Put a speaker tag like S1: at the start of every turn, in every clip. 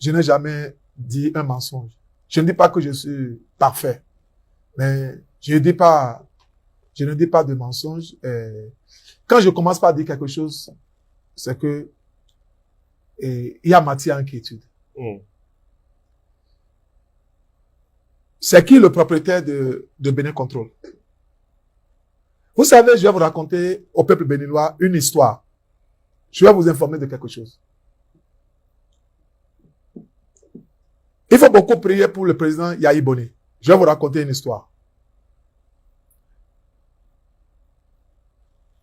S1: je n'ai jamais dit un mensonge. Je ne dis pas que je suis parfait, mais je ne dis pas de mensonge. Quand je commence par dire quelque chose, c'est que il y a matière à inquiétude. C'est qui le propriétaire de Bénin Control? Vous savez, je vais vous raconter au peuple béninois une histoire. Je vais vous informer de quelque chose. Il faut beaucoup prier pour le président Yahi Boni. Je vais vous raconter une histoire.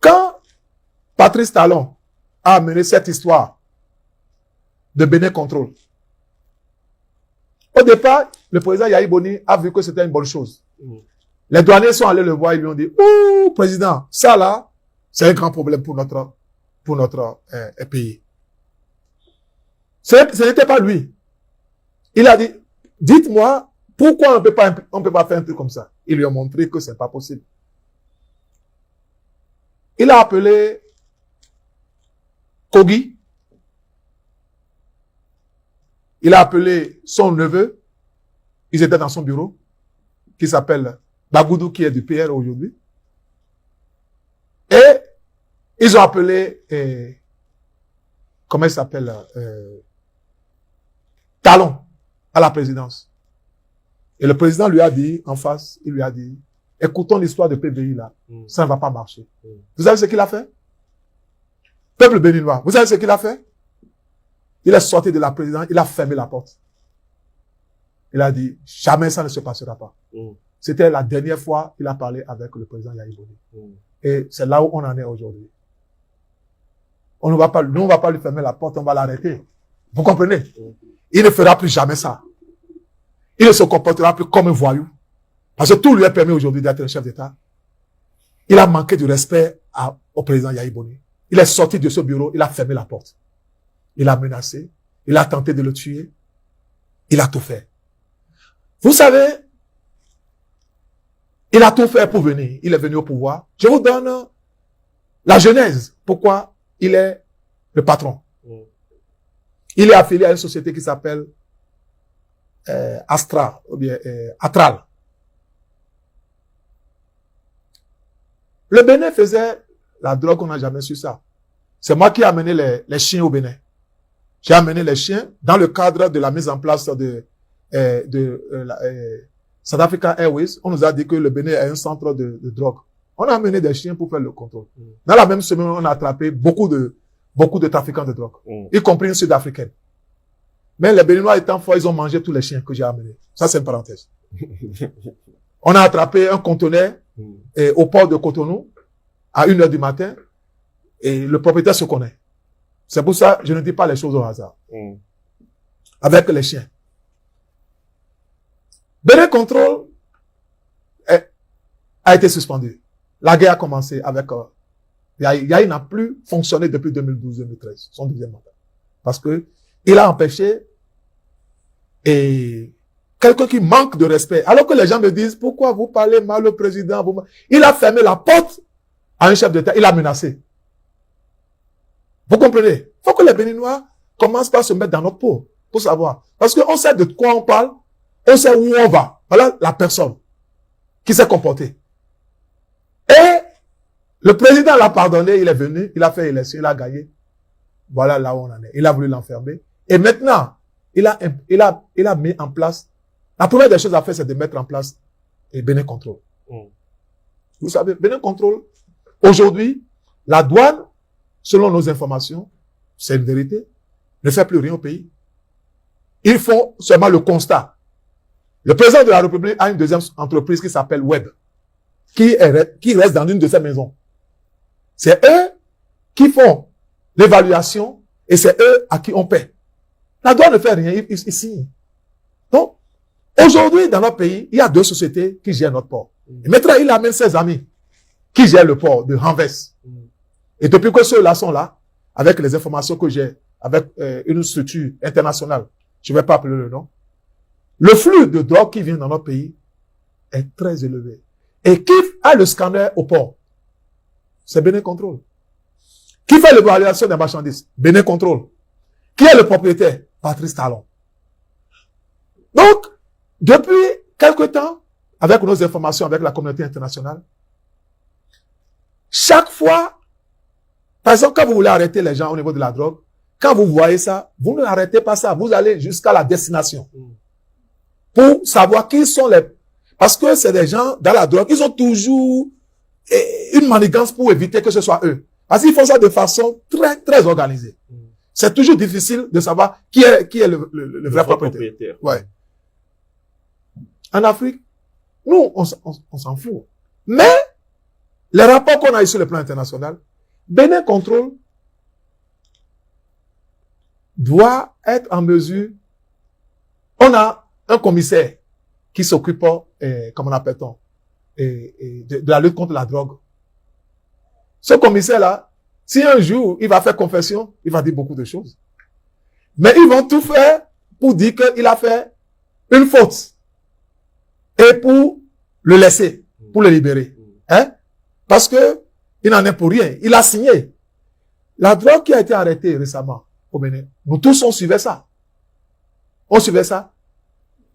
S1: Quand Patrice Talon a amené cette histoire de Bénin Control, au départ, le président Yahi Boni a vu que c'était une bonne chose. Les douaniers sont allés le voir, ils lui ont dit, ouh, président, ça là, c'est un grand problème pour notre pays. Ce n'était pas lui. Il a dit, dites-moi, pourquoi on peut pas faire un truc comme ça? Ils lui ont montré que c'est pas possible. Il a appelé Kogi. Il a appelé son neveu. Ils étaient dans son bureau, qui s'appelle Bagoudou, qui est du PR aujourd'hui. Et ils ont appelé, comment il s'appelle, Talon, à la présidence. Et le président lui a dit, en face, il lui a dit, écoutons l'histoire de PBI là, ça ne va pas marcher. Vous savez ce qu'il a fait? Peuple béninois, vous savez ce qu'il a fait? Il est sorti de la présidence, il a fermé la porte. Il a dit, jamais ça ne se passera pas. C'était la dernière fois qu'il a parlé avec le président Yahi Boni. Et c'est là où on en est aujourd'hui. Nous, on va pas lui fermer la porte, on va l'arrêter. Vous comprenez? Il ne fera plus jamais ça. Il ne se comportera plus comme un voyou. Parce que tout lui est permis aujourd'hui d'être un chef d'État. Il a manqué du respect au président Yahi Boni. Il est sorti de ce bureau, il a fermé la porte. Il a menacé, il a tenté de le tuer. Il a tout fait. Vous savez, il a tout fait pour venir. Il est venu au pouvoir. Je vous donne la genèse. Pourquoi il est le patron. Il est affilié à une société qui s'appelle Astra, ou bien Atral. Le Bénin faisait la drogue, on n'a jamais su ça. C'est moi qui ai amené les chiens au Bénin. J'ai amené les chiens dans le cadre de la mise en place de South Africa Airways. On nous a dit que le Bénin est un centre de drogue. On a amené des chiens pour faire le contrôle. Dans la même semaine, on a attrapé beaucoup de trafiquants de drogue, y compris une Sud-Africaine. Mais les Béninois étant forts, ils ont mangé tous les chiens que j'ai amenés. Ça, c'est une parenthèse. On a attrapé un conteneur au port de Cotonou à 1h du matin et le propriétaire se connaît. C'est pour ça que je ne dis pas les choses au hasard. Avec les chiens. Bénin Control a été suspendu. La guerre a commencé avec... Yahi n'a plus fonctionné depuis 2012-2013, son deuxième mandat. Parce que il a empêché quelqu'un qui manque de respect. Alors que les gens me disent, pourquoi vous parlez mal au président? Il a fermé la porte à un chef d'État. Il a menacé. Vous comprenez? Il faut que les Béninois commencent par se mettre dans notre peau pour savoir. Parce qu'on sait de quoi on parle, on sait où on va. Voilà la personne qui s'est comportée. Et le président l'a pardonné, il est venu, il a fait élection, il a gagné. Voilà là où on en est. Il a voulu l'enfermer. Et maintenant, il a mis en place, la première des choses à faire, c'est de mettre en place Bénin Control. Vous savez, Bénin Control, aujourd'hui, la douane, selon nos informations, c'est une vérité, ne fait plus rien au pays. Ils font seulement le constat. Le président de la République a une deuxième entreprise qui s'appelle Web, qui reste dans une de ses maisons. C'est eux qui font l'évaluation et c'est eux à qui on paie. La douane ne fait rien, ils signent. Donc, aujourd'hui, dans notre pays, il y a deux sociétés qui gèrent notre port. Et maintenant, il amène ses amis qui gèrent le port de Hanvest. Et depuis que ceux-là sont là, avec les informations que j'ai, avec une structure internationale, je ne vais pas appeler le nom, le flux de drogue qui vient dans notre pays est très élevé. Et qui a le scanner au port? C'est Bénin Control. Qui fait l'évaluation des marchandises? Bénin Control. Qui est le propriétaire? Patrice Talon. Donc, depuis quelque temps, avec nos informations, avec la communauté internationale, chaque fois, par exemple, quand vous voulez arrêter les gens au niveau de la drogue, quand vous voyez ça, vous ne arrêtez pas ça. Vous allez jusqu'à la destination. Pour savoir qui sont les... Parce que c'est des gens dans la drogue, ils ont toujours une manigance pour éviter que ce soit eux. Parce qu'ils font ça de façon très, très organisée. C'est toujours difficile de savoir qui est le vrai propriétaire. Ouais. En Afrique, nous, on s'en fout. Mais, les rapports qu'on a eu sur le plan international, Bénin Contrôle doit être en mesure. On a un commissaire qui s'occupe, comment on appelle-t-on, de la lutte contre la drogue. Ce commissaire-là, si un jour il va faire confession, il va dire beaucoup de choses. Mais ils vont tout faire pour dire qu'il a fait une faute. Et pour le laisser, pour le libérer. Hein? Parce que il n'en est pour rien. Il a signé. La drogue qui a été arrêtée récemment au Bénin, nous tous on suivait ça. On suivait ça.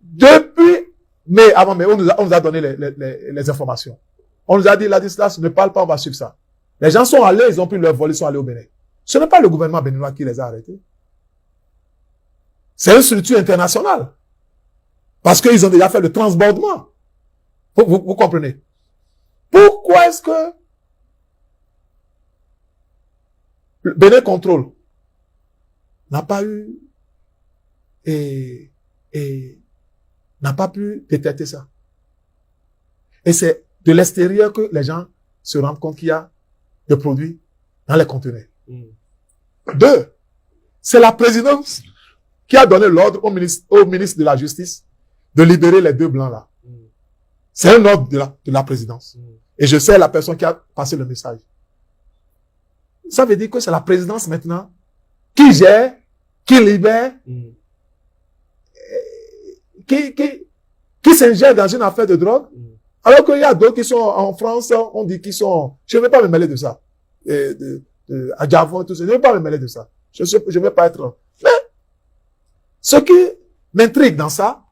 S1: Depuis, mais avant, mais on nous a donné les informations. On nous a dit, la distance, ne parle pas, on va suivre ça. Les gens sont allés, ils ont pris leur vol, ils sont allés au Bénin. Ce n'est pas le gouvernement béninois qui les a arrêtés. C'est une structure internationale. Parce qu'ils ont déjà fait le transbordement. Vous comprenez? Pourquoi est-ce que le Bénin Contrôle n'a pas eu n'a pas pu détecter ça? Et c'est de l'extérieur que les gens se rendent compte qu'il y a des produits dans les conteneurs. Deux, c'est la présidence qui a donné l'ordre au ministre de la Justice de libérer les deux blancs-là. C'est un ordre de la présidence. Et je sais la personne qui a passé le message. Ça veut dire que c'est la présidence maintenant qui gère, qui libère, qui s'ingère dans une affaire de drogue. Alors qu'il y a d'autres qui sont en France, on dit qu'ils sont... Je ne vais pas me mêler de ça. À Javon, tout ça. Je ne vais pas me mêler de ça. Je ne vais pas être... Mais, ce qui m'intrigue dans ça,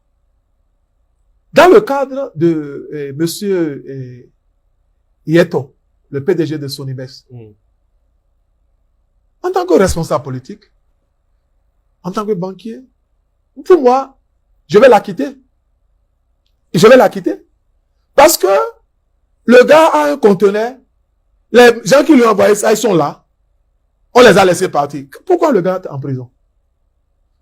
S1: dans le cadre de monsieur Ieto, le PDG de Sonibes, en tant que responsable politique, en tant que banquier, pour moi, je vais la quitter. Je vais la quitter. Parce que le gars a un conteneur, les gens qui lui ont envoyé ça, ils sont là. On les a laissés partir. Pourquoi le gars est en prison?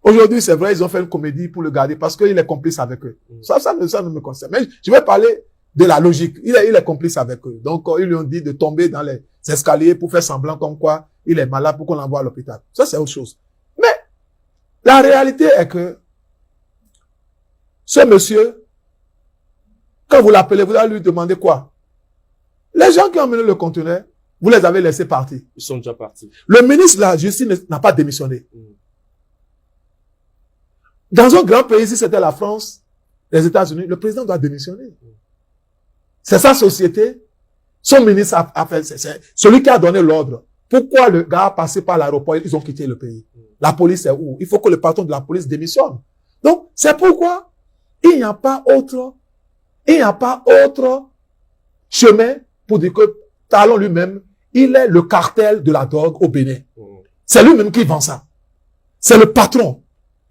S1: Aujourd'hui, c'est vrai, ils ont fait une comédie pour le garder parce qu'il est complice avec eux. Ça ne me concerne. Mais je vais parler de la logique. Il est complice avec eux. Donc, ils lui ont dit de tomber dans les escaliers pour faire semblant comme quoi il est malade pour qu'on l'envoie à l'hôpital. Ça, c'est autre chose. Mais, la réalité est que ce monsieur, quand vous l'appelez, vous allez lui demander quoi? Les gens qui ont mené le conteneur, vous les avez laissés partir.
S2: Ils sont déjà partis.
S1: Le ministre de la Justice n'a pas démissionné. Dans un grand pays, si c'était la France, les États-Unis, le président doit démissionner. C'est sa société. Son ministre a fait, c'est celui qui a donné l'ordre. Pourquoi le gars a passé par l'aéroport, ils ont quitté le pays? La police est où? Il faut que le patron de la police démissionne. Donc, c'est pourquoi il n'y a pas autre chemin pour dire que Talon lui-même, il est le cartel de la drogue au Bénin. C'est lui-même qui vend ça. C'est le patron.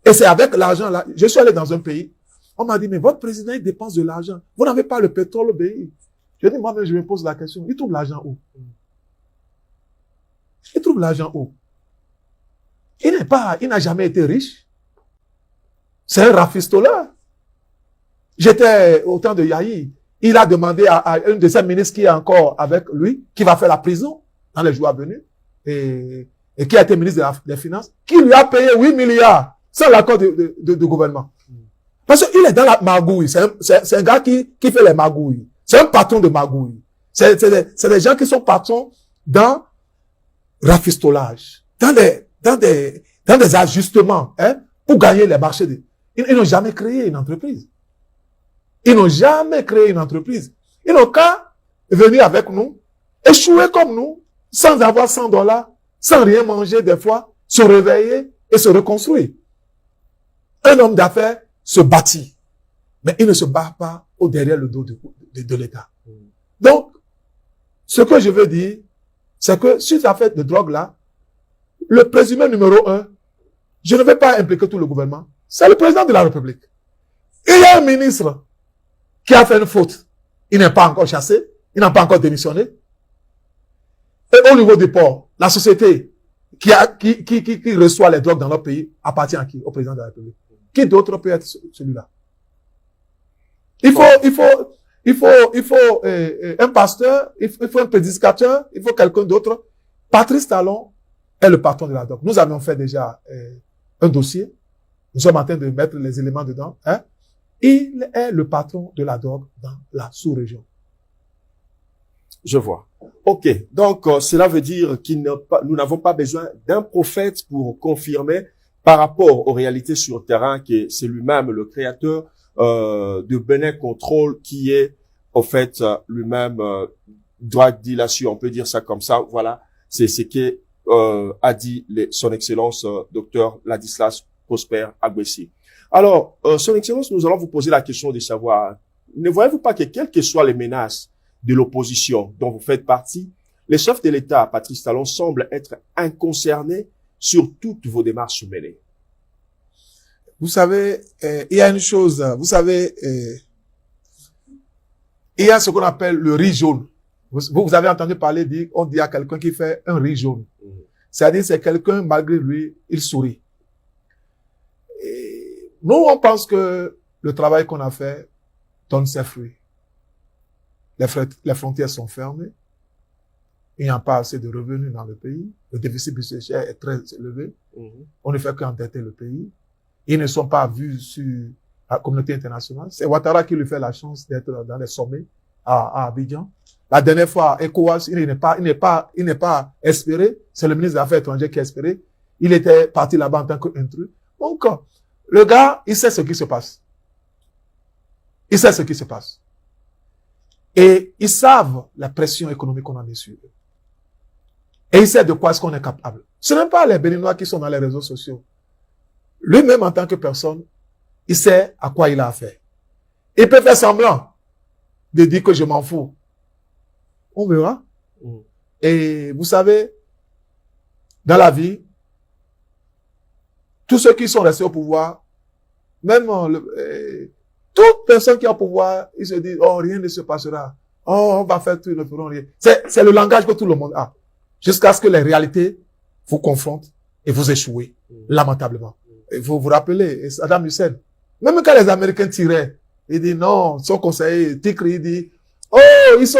S1: Et c'est avec l'argent là. Je suis allé dans un pays. On m'a dit, mais votre président, il dépense de l'argent. Vous n'avez pas le pétrole au pays. Je dis, moi-même, je me pose la question. Il trouve l'argent où? Il trouve l'argent où? Il n'a jamais été riche. C'est un rafistoleur. J'étais au temps de Yahi. Il a demandé à une de ses ministres qui est encore avec lui, qui va faire la prison dans les jours à venir, et qui a été ministre des Finances, qui lui a payé 8 milliards sans l'accord de gouvernement. Parce qu'il est dans la magouille. C'est un gars qui fait les magouilles. C'est un patron de magouille. C'est des gens qui sont patrons dans rafistolage, dans des ajustements, pour gagner les marchés. Ils n'ont jamais créé une entreprise. Ils n'ont jamais créé une entreprise. Ils n'ont qu'à venir avec nous, échouer comme nous, sans avoir $100, sans rien manger des fois, se réveiller et se reconstruire. Un homme d'affaires se bâtit. Mais il ne se bat pas au derrière le dos de l'État. Donc, ce que je veux dire, c'est que sur cette affaire de drogue-là, le présumé numéro 1, je ne vais pas impliquer tout le gouvernement, c'est le président de la République. Il y a un ministre qui a fait une faute. Il n'est pas encore chassé, il n'a pas encore démissionné. Et au niveau du port, la société qui reçoit les drogues dans notre pays appartient à qui? Au président de la République. Qui d'autre peut être celui-là? Il faut un pasteur, il faut un prédicateur, il faut quelqu'un d'autre. Patrice Talon est le patron de la drogue. Nous avions fait déjà un dossier. Nous sommes en train de mettre les éléments dedans. Hein? Il est le patron de la drogue dans la sous-région.
S2: Je vois. Ok. Donc, cela veut dire nous n'avons pas besoin d'un prophète pour confirmer par rapport aux réalités sur le terrain que c'est lui-même le créateur de Benin Control qui est, au fait, lui-même drug dealer, on peut dire ça comme ça. Voilà. C'est ce que a dit son Excellence Dr Ladislas Prosper Agbessi. Alors, son Excellence, nous allons vous poser la question de savoir, ne voyez-vous pas que quelles que soient les menaces de l'opposition dont vous faites partie, le chef de l'État, Patrice Talon, semble être inconcerné sur toutes vos démarches menées?
S1: Vous savez, il y a une chose, vous savez, il y a ce qu'on appelle le riz jaune. Vous avez entendu parler, on dit à quelqu'un qui fait un riz jaune. C'est-à-dire, c'est quelqu'un, malgré lui, il sourit. Et nous, on pense que le travail qu'on a fait donne ses fruits. Les frontières sont fermées. Il n'y a pas assez de revenus dans le pays. Le déficit budgétaire est très élevé. On ne fait qu'endetter le pays. Ils ne sont pas vus sur la communauté internationale. C'est Ouattara qui lui fait la chance d'être dans les sommets à Abidjan. La dernière fois, ECOWAS, il n'est pas espéré. C'est le ministre des Affaires étrangères qui a espéré. Il était parti là-bas en tant qu'intrus. Donc, le gars, il sait ce qui se passe. Il sait ce qui se passe. Et ils savent la pression économique qu'on a mis sur eux. Et ils savent de quoi est-ce qu'on est capable. Ce n'est pas les Béninois qui sont dans les réseaux sociaux. Lui-même, en tant que personne, il sait à quoi il a affaire. Il peut faire semblant de dire que je m'en fous. On verra. Et vous savez, dans la vie, tous ceux qui sont restés au pouvoir, même toute personne qui est au pouvoir, ils se disent, oh, rien ne se passera. Oh, on va faire tout, ils ne feront rien. C'est le langage que tout le monde a. Jusqu'à ce que les réalités vous confrontent et vous échouez, lamentablement. Il faut vous rappeler, Saddam Hussein, même quand les Américains tiraient, il dit non, son conseiller, Tikri, il dit, oh, ils sont